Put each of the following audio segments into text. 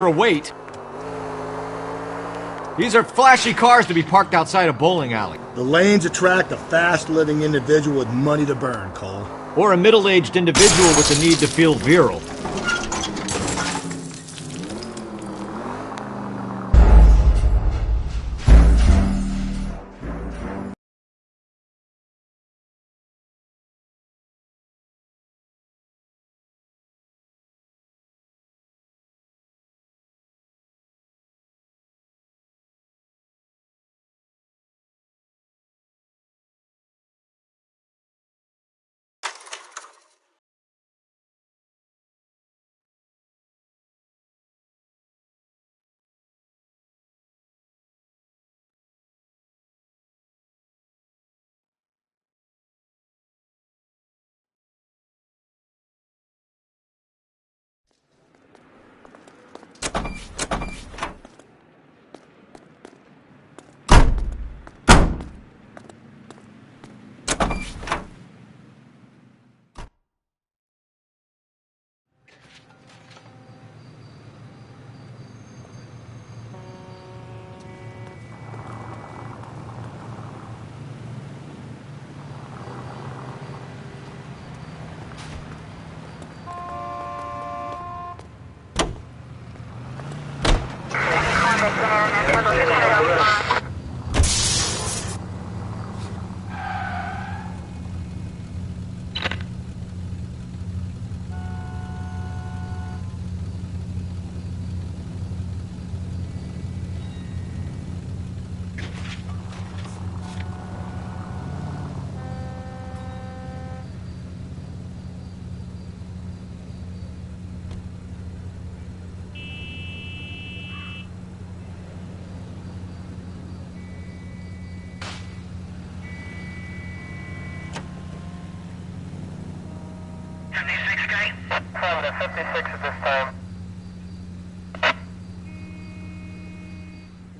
a wait. These are flashy cars to be parked outside a bowling alley. The lanes attract a fast-living individual with money to burn, Cole. Or a middle-aged individual with the need to feel virile.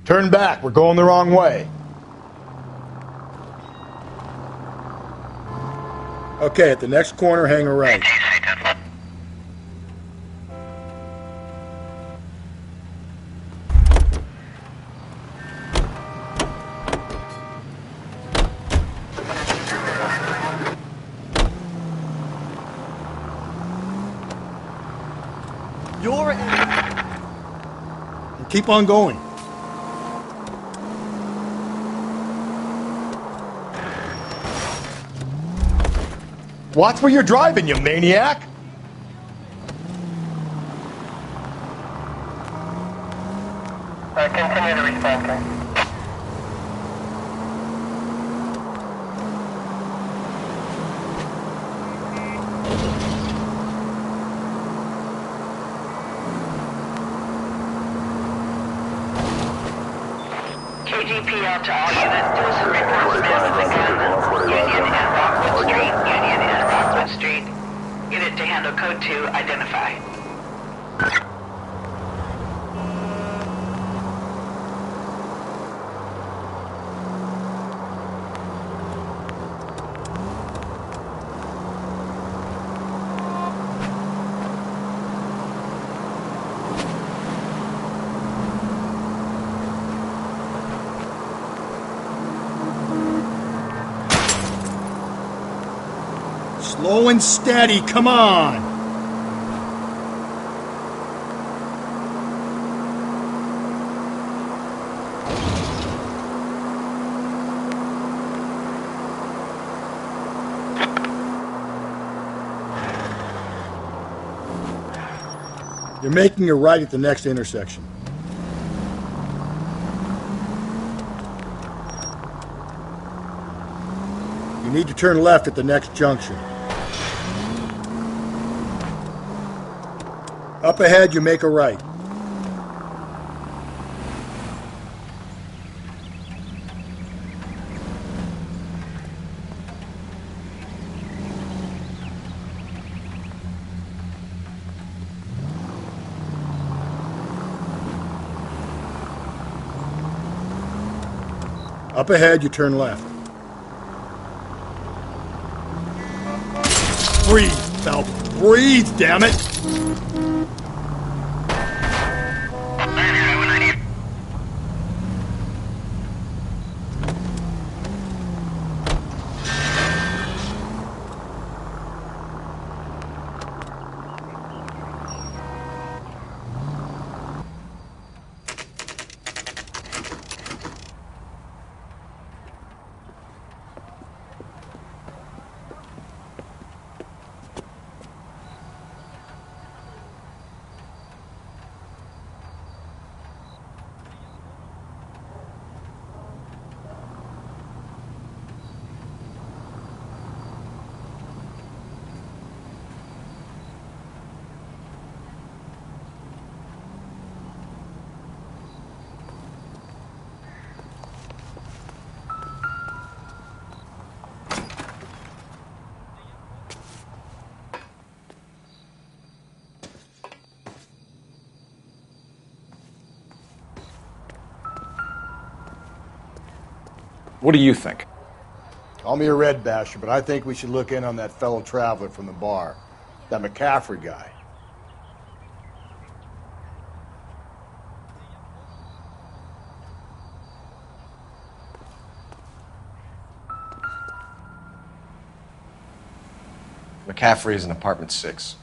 Turn back, we're going the wrong way. Okay, at the next corner, hang a right. You're in... And keep on going. Watch where you're driving, you maniac! Continue to respond, sir. KGP out to all units. Do some reports, man with a gun. Union and Rockwood Street. Union and Rockwood Street. Unit to handle code 2. Identify. Slow and steady, come on! You're making a right at the next intersection. You need to turn left at the next junction. Up ahead, you make a right. Up ahead, you turn left. Breathe, Phelps. Breathe, damn it! What do you think? Call me a red basher, but I think we should look in on that fellow traveler from the bar. That McCaffrey guy. McCaffrey is in apartment 6.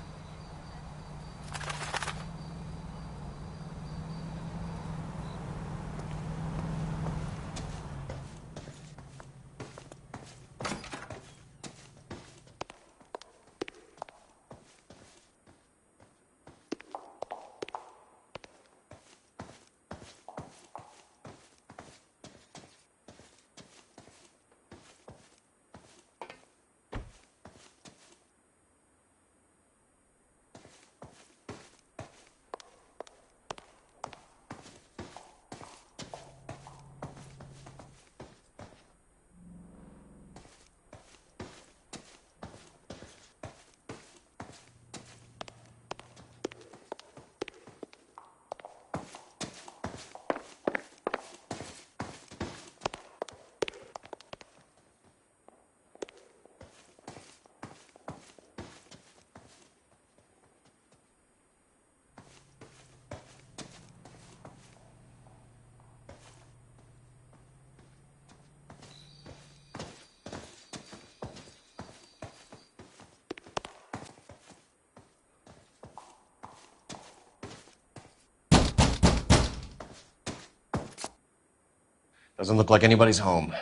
Doesn't look like anybody's home.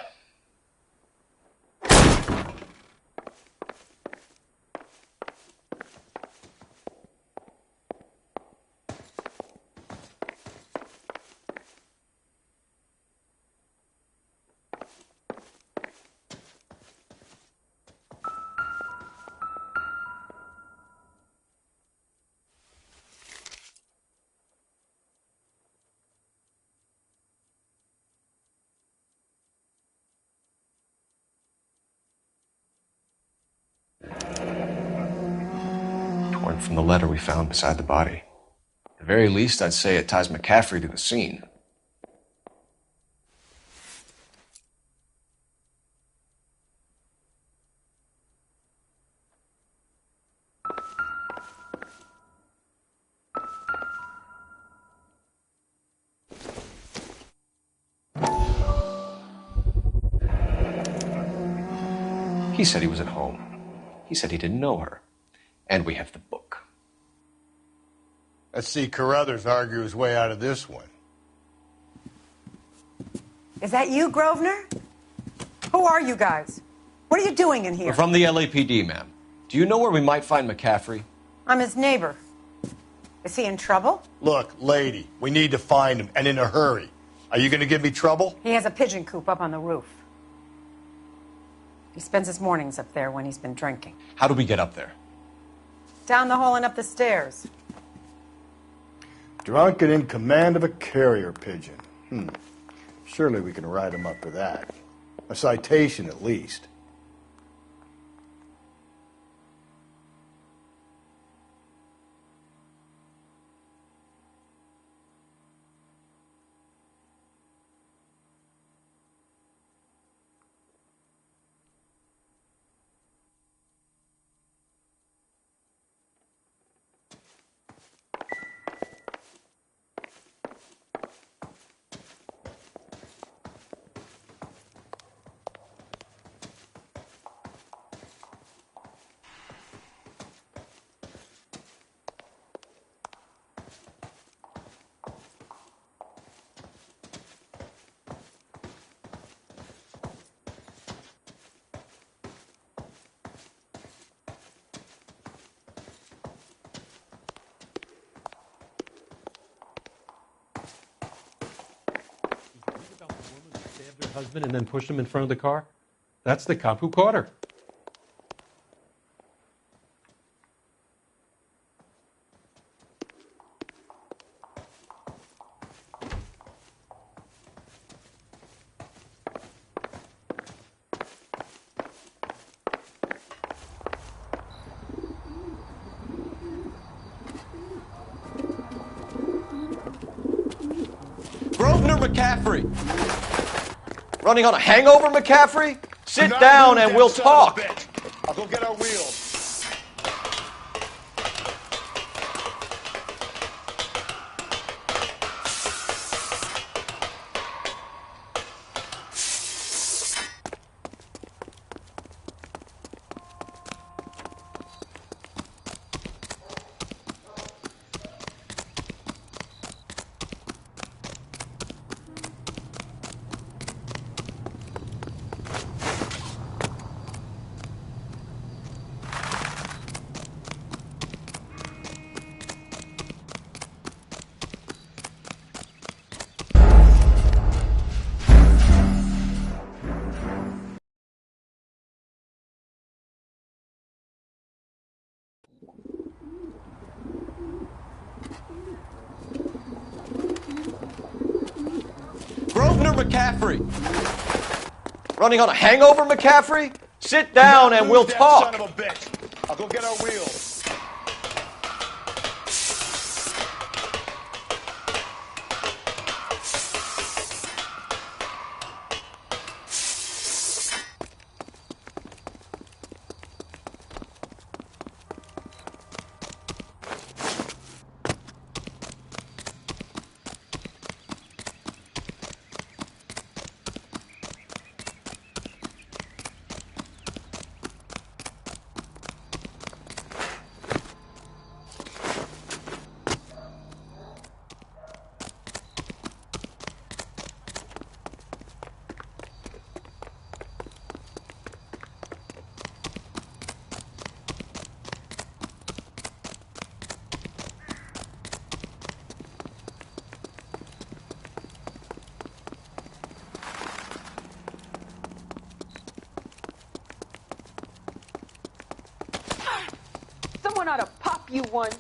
Torn from the letter we found beside the body. At the very least, I'd say it ties McCaffrey to the scene. He said he was at home. He said he didn't know her. And we have the book. Let's see Carruthers argue his way out of this one. Is that you, Grosvenor? Who are you guys? What are you doing in here? We're from the LAPD, ma'am. Do you know where we might find McCaffrey? I'm his neighbor. Is he in trouble? Look, lady, we need to find him, and in a hurry. Are you going to give me trouble? He has a pigeon coop up on the roof. He spends his mornings up there when he's been drinking. How do we get up there? Down the hall and up the stairs. Drunk and in command of a carrier pigeon. Surely we can write him up for that. A citation, at least. Husband and then pushed him in front of the car? That's the cop who caught her. Grosvenor McCaffrey! Running on a hangover, McCaffrey? Sit down and we'll talk. I'll go get our wheels. Grosvenor McCaffrey. Running on a hangover, McCaffrey? Sit down and we'll talk. Son of a bitch. I'll go get our wheels. Someone ought to pop you one.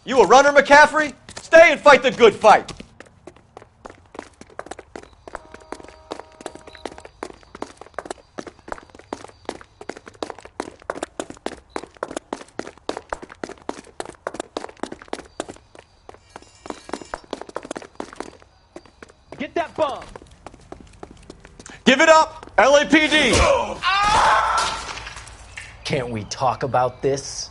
You a runner, McCaffrey? Stay and fight the good fight. Get that bomb! Give it up, LAPD! Can't we talk about this?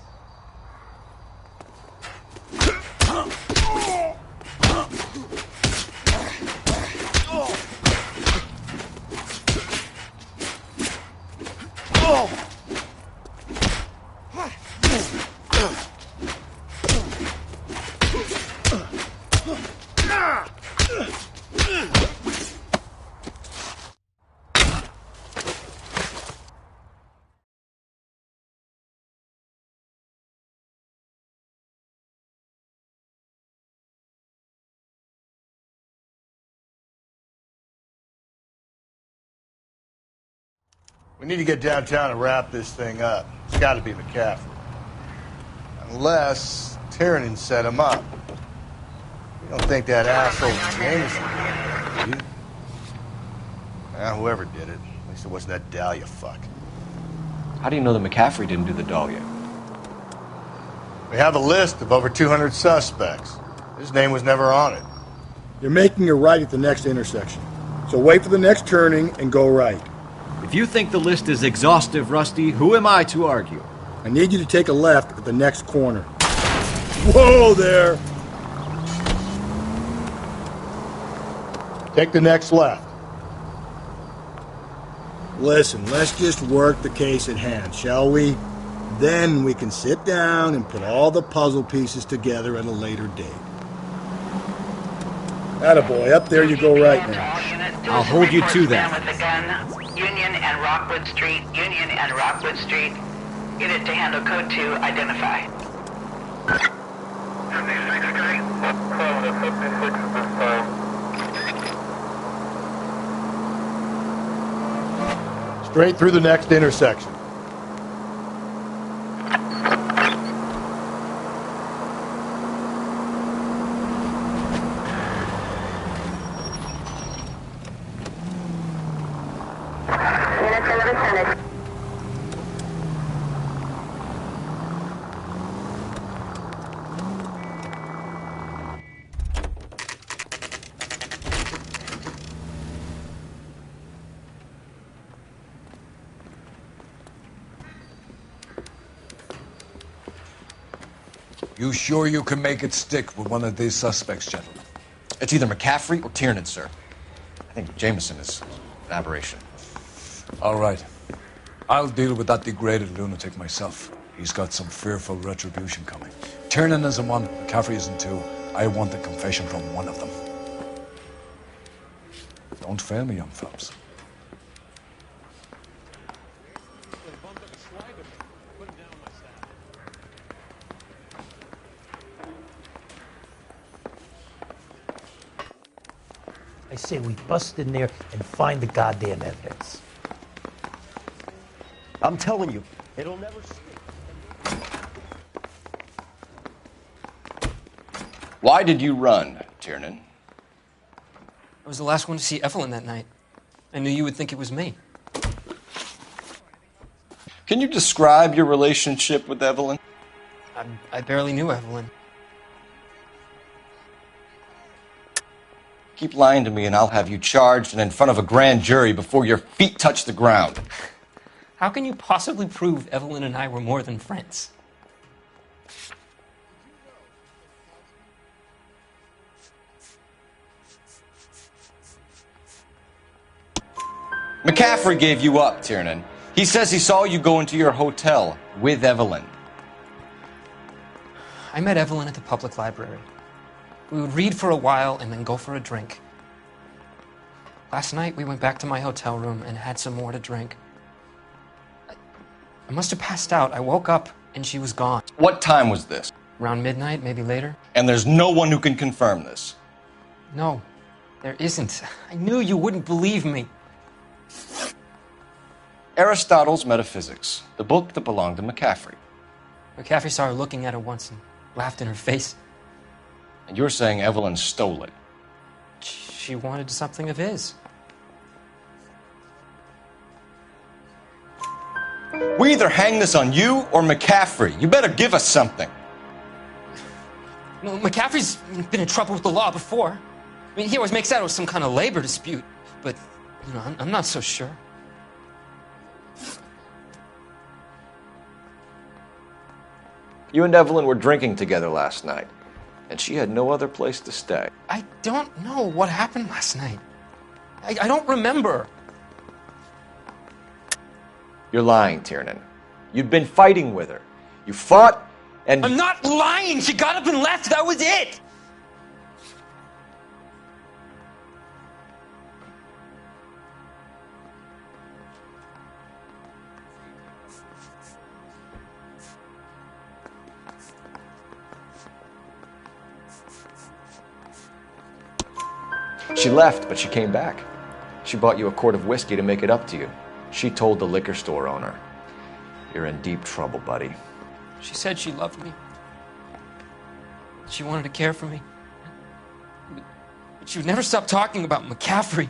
We need to get downtown and wrap this thing up. It's got to be McCaffrey. Unless Tiernan set him up. You don't think that asshole Jameson did, do you? Whoever did it. At least it wasn't that Dahlia fuck. How do you know that McCaffrey didn't do the Dahlia? We have a list of over 200 suspects. His name was never on it. You're making a right at the next intersection. So wait for the next turning and go right. If you think the list is exhaustive, Rusty, who am I to argue? I need you to take a left at the next corner. Whoa there! Take the next left. Listen, let's just work the case at hand, shall we? Then we can sit down and put all the puzzle pieces together at a later date. Attaboy, up there you go right now. I'll hold you to that. With a gun. Union and Rockwood Street. Union and Rockwood Street. Unit to handle code 2. Identify. 56 Street. 56 this time. Straight through the next intersection. You sure you can make it stick with one of these suspects, gentlemen? It's either McCaffrey or Tiernan, sir. I think Jameson is an aberration. All right. I'll deal with that degraded lunatic myself. He's got some fearful retribution coming. Tiernan isn't one, McCaffrey isn't two. I want a confession from one of them. Don't fail me, young fellas. I say we bust in there and find the goddamn evidence. I'm telling you, it'll never stick. Why did you run, Tiernan? I was the last one to see Evelyn that night. I knew you would think it was me. Can you describe your relationship with Evelyn? I barely knew Evelyn. Keep lying to me and I'll have you charged and in front of a grand jury before your feet touch the ground. How can you possibly prove Evelyn and I were more than friends? McCaffrey gave you up, Tiernan. He says he saw you go into your hotel with Evelyn. I met Evelyn at the public library. We would read for a while and then go for a drink. Last night, we went back to my hotel room and had some more to drink. I must have passed out. I woke up and she was gone. What time was this? Around midnight, maybe later. And there's no one who can confirm this. No, there isn't. I knew you wouldn't believe me. Aristotle's Metaphysics, the book that belonged to McCaffrey. McCaffrey saw her looking at it once and laughed in her face. And you're saying Evelyn stole it? She wanted something of his. We either hang this on you or McCaffrey. You better give us something. No, McCaffrey's been in trouble with the law before. I mean, he always makes out it was some kind of labor dispute, but, you know, I'm not so sure. You and Evelyn were drinking together last night, and she had no other place to stay. I don't know what happened last night. I don't remember. You're lying, Tiernan. You'd been fighting with her. You fought, and... I'm not lying! She got up and left! That was it! She left, but she came back. She bought you a quart of whiskey to make it up to you. She told the liquor store owner. You're in deep trouble, buddy. She said she loved me. She wanted to care for me. But she would never stop talking about McCaffrey.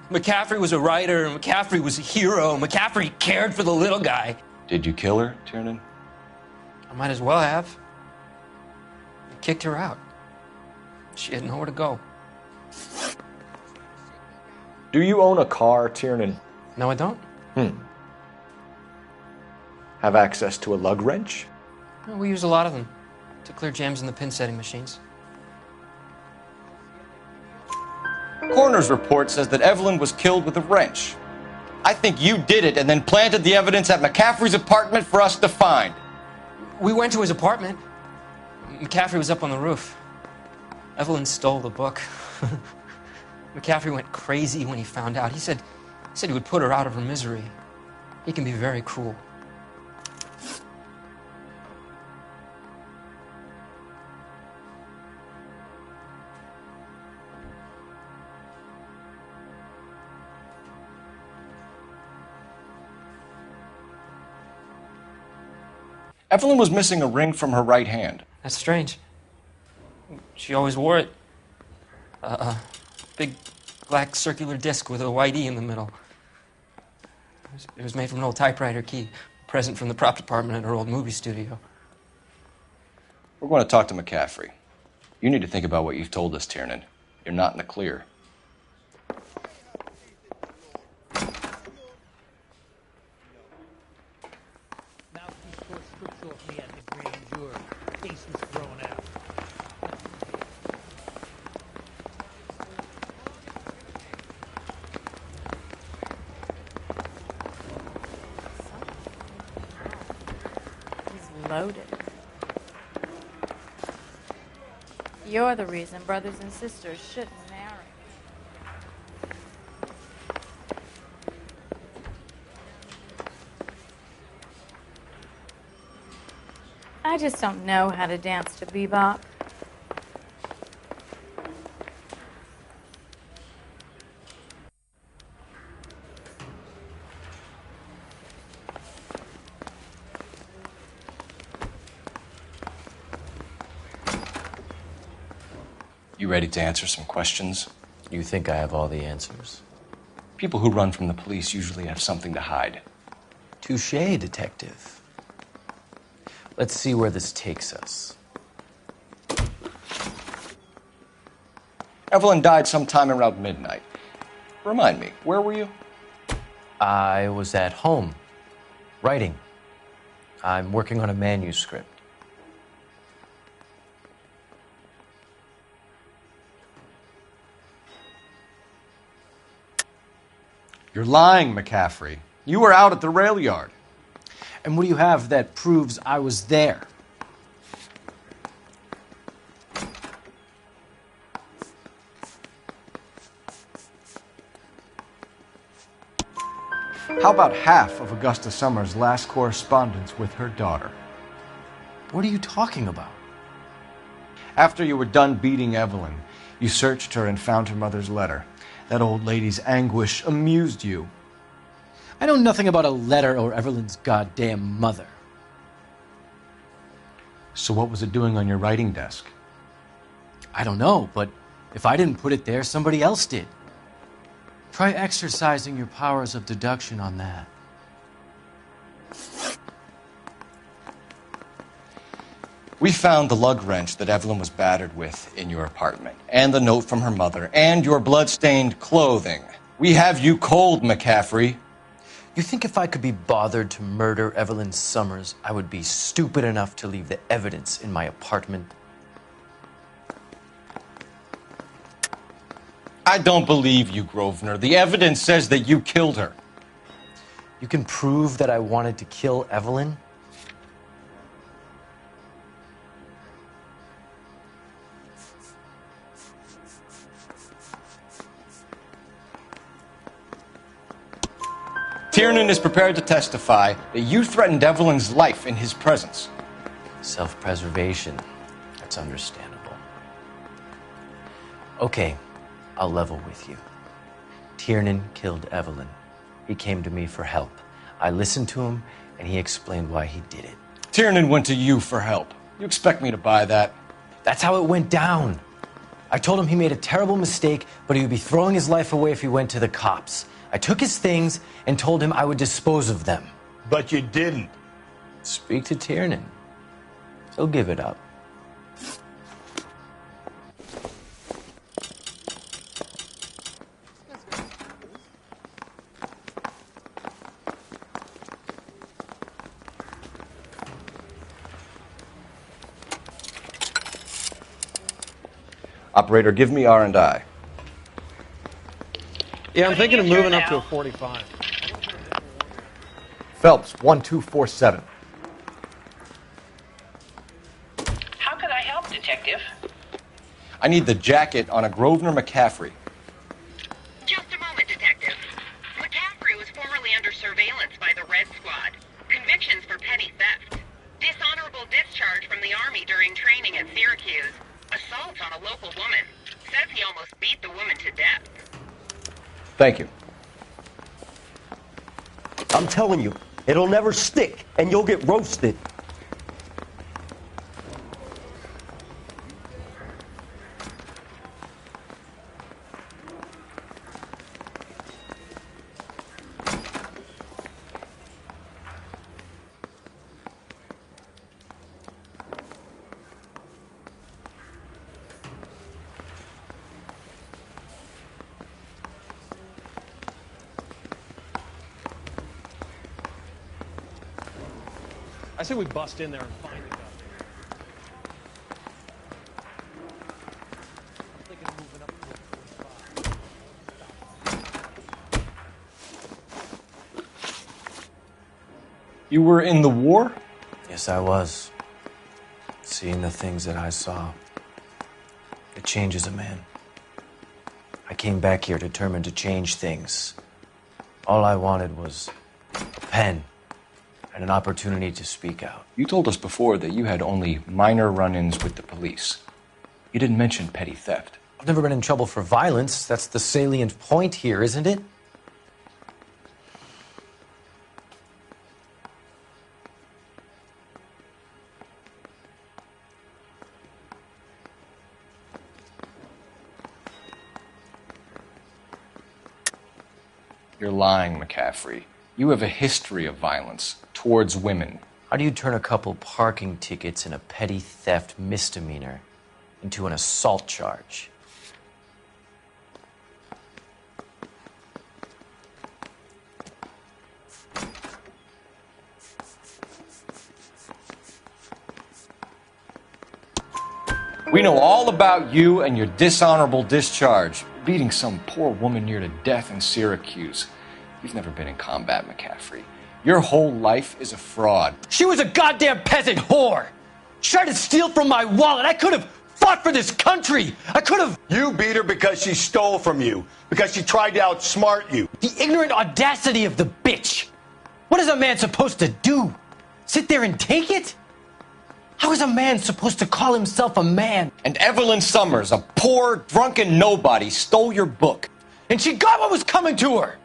McCaffrey was a writer, McCaffrey was a hero, McCaffrey cared for the little guy. Did you kill her, Tiernan? I might as well have. I kicked her out. She had nowhere to go. Do you own a car, Tiernan? No, I don't. Have access to a lug wrench? Well, we use a lot of them to clear jams in the pin setting machines. Coroner's report says that Evelyn was killed with a wrench. I think you did it and then planted the evidence at McCaffrey's apartment for us to find. We went to his apartment. McCaffrey was up on the roof. Evelyn stole the book. McCaffrey went crazy when he found out. He said he would put her out of her misery. He can be very cruel. Evelyn was missing a ring from her right hand. That's strange. She always wore it. Big black circular disc with a white E in the middle. It was made from an old typewriter key, a present from the prop department at her old movie studio. We're going to talk to McCaffrey. You need to think about what you've told us, Tiernan. You're not in the clear. loaded. You're the reason brothers and sisters shouldn't marry. I just don't know how to dance to bebop. You ready to answer some questions? You think I have all the answers? People who run from the police usually have something to hide. Touché, detective. Let's see where this takes us. Evelyn died sometime around midnight. Remind me, where were you? I was at home, writing. I'm working on a manuscript. You're lying, McCaffrey. You were out at the rail yard. And what do you have that proves I was there? How about half of Augusta Summers' last correspondence with her daughter? What are you talking about? After you were done beating Evelyn, you searched her and found her mother's letter. That old lady's anguish amused you. I know nothing about a letter or Evelyn's goddamn mother. So what was it doing on your writing desk? I don't know, but if I didn't put it there, somebody else did. Try exercising your powers of deduction on that. We found the lug wrench that Evelyn was battered with in your apartment, and the note from her mother, and your blood-stained clothing. We have you cold, McCaffrey. You think if I could be bothered to murder Evelyn Summers, I would be stupid enough to leave the evidence in my apartment? I don't believe you, Grosvenor. The evidence says that you killed her. You can prove that I wanted to kill Evelyn? Tiernan is prepared to testify that you threatened Evelyn's life in his presence. Self-preservation. That's understandable. Okay, I'll level with you. Tiernan killed Evelyn. He came to me for help. I listened to him, and he explained why he did it. Tiernan went to you for help. You expect me to buy that? That's how it went down. I told him he made a terrible mistake, but he would be throwing his life away if he went to the cops. I took his things and told him I would dispose of them. But you didn't. Speak to Tiernan. He'll give it up. Operator, give me R&I. Yeah, I'm thinking of moving up to a 45. Phelps, 1247. How can I help, Detective? I need the jacket on a Grosvenor McCaffrey. Just a moment, Detective. McCaffrey was formerly under surveillance by the Red Squad. Convictions for petty theft. Dishonorable discharge from the Army during training at Syracuse. Assault on a local woman. Says he almost beat the woman to death. Thank you. I'm telling you, it'll never stick, and you'll get roasted. I say we bust in there and find the guy. I'm thinking of moving up to a 45. You were in the war? Yes, Yes, I was. Seeing the things that I saw, it changes a man. I came back here determined to change things. All I wanted was a pen and an opportunity to speak out. You told us before that you had only minor run-ins with the police. You didn't mention petty theft. I've never been in trouble for violence. That's the salient point here, isn't it? You're lying, McCaffrey. You have a history of violence towards women. How do you turn a couple parking tickets and a petty theft misdemeanor into an assault charge? We know all about you and your dishonorable discharge, beating some poor woman near to death in Syracuse. You've never been in combat, McCaffrey. Your whole life is a fraud. She was a goddamn peasant whore! She tried to steal from my wallet. I could have fought for this country. I could have... You beat her because she stole from you, because she tried to outsmart you. The ignorant audacity of the bitch! What is a man supposed to do? Sit there and take it? How is a man supposed to call himself a man? And Evelyn Summers, a poor, drunken nobody, stole your book. And she got what was coming to her!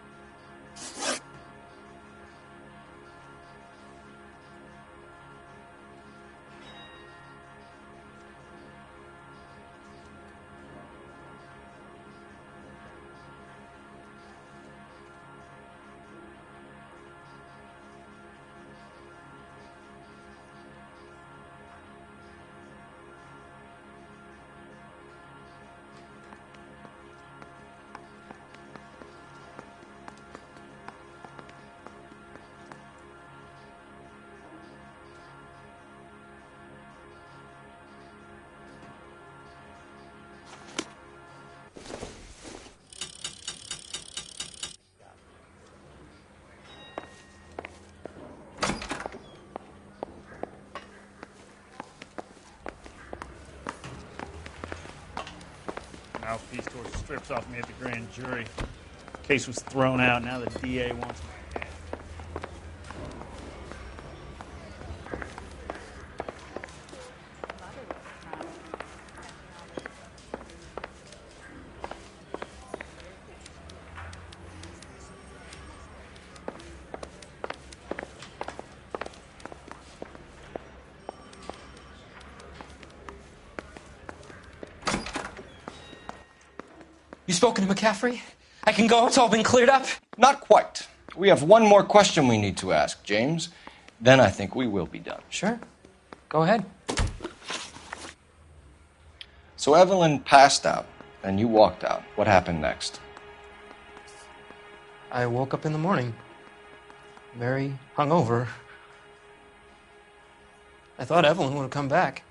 Mouthpiece tore strips off me at the grand jury. Case was thrown out. Now the DA wants my head. You spoken to McCaffrey? I can go? It's all been cleared up? Not quite. We have one more question we need to ask, James. Then I think we will be done. Sure. Go ahead. So Evelyn passed out, and you walked out. What happened next? I woke up in the morning, very hungover. I thought Evelyn would have come back.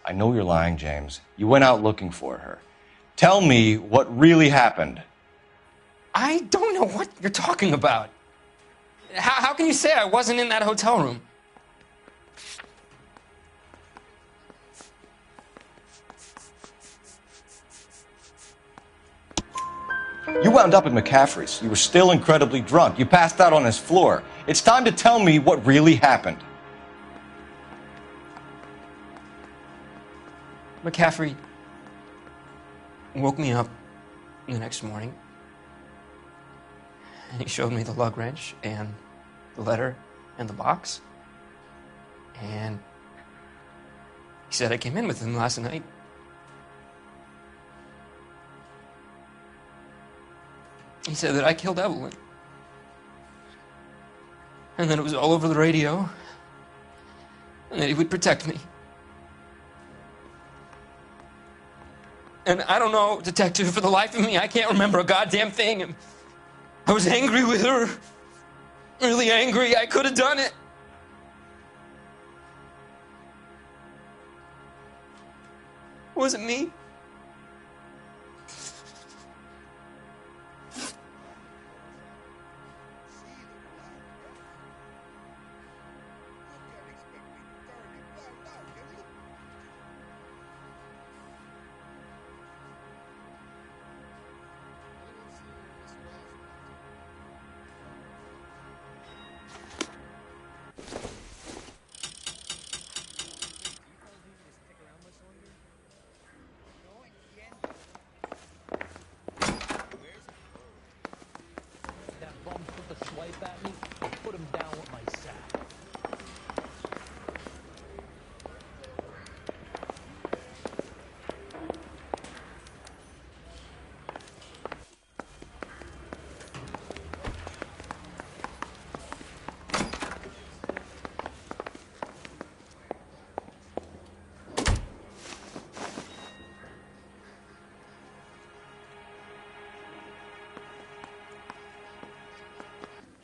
I know you're lying, James. You went out looking for her. Tell me what really happened. I don't know what you're talking about. How can you say I wasn't in that hotel room? You wound up at McCaffrey's. You were still incredibly drunk. You passed out on his floor. It's time to tell me what really happened. McCaffrey woke me up the next morning, and he showed me the lug wrench and the letter and the box, and he said I came in with him last night. He said that I killed Evelyn, and that it was all over the radio, and that he would protect me. And I don't know, Detective, for the life of me, I can't remember a goddamn thing. I was angry with her. Really angry. I could have done it. Was it me?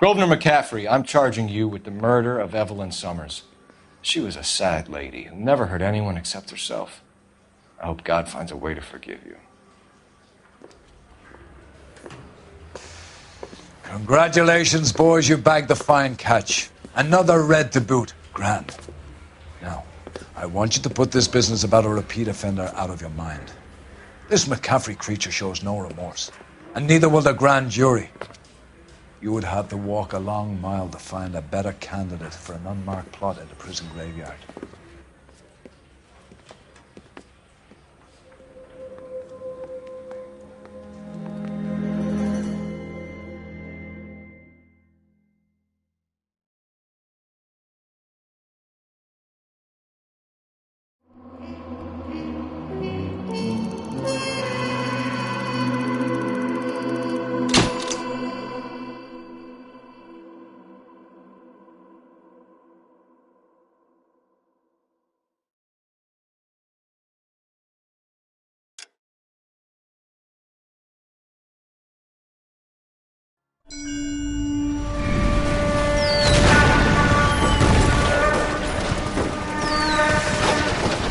Grosvenor McCaffrey, I'm charging you with the murder of Evelyn Summers. She was a sad lady who never hurt anyone except herself. I hope God finds a way to forgive you. Congratulations, boys. You bagged the fine catch. Another red to boot. Grand. Now, I want you to put this business about a repeat offender out of your mind. This McCaffrey creature shows no remorse, and neither will the grand jury. You would have to walk a long mile to find a better candidate for an unmarked plot in the prison graveyard.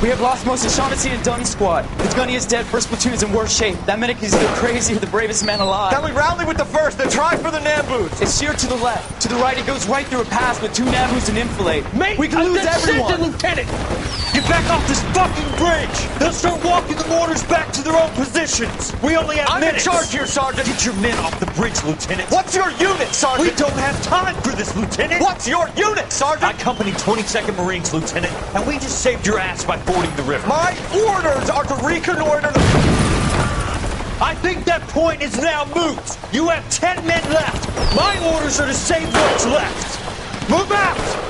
We have lost most of Shaughnessy and Dunn's squad. The gunny is dead, first platoon is in worse shape. That medic is either crazy or the bravest man alive. Then we rally with the first and try for the Nambus. It's sheer to the left. To the right, it goes right through a pass with 2 Nambus and enfilade. Mate, we can lose everyone. Lieutenant! Get back off this fucking bridge! They'll start walking the mortars back to their own positions. We only have minutes. I'm in charge here, Sergeant. Get your men off the bridge, Lieutenant. What's your unit, Sergeant? We don't have time for this, Lieutenant. What's your unit, Sergeant? My company, 22nd Marines, Lieutenant, and we just saved your ass by fording the river. My orders are to reconnoiter the... I think that point is now moot. You have 10 men left. My orders are to save what's left. Move out!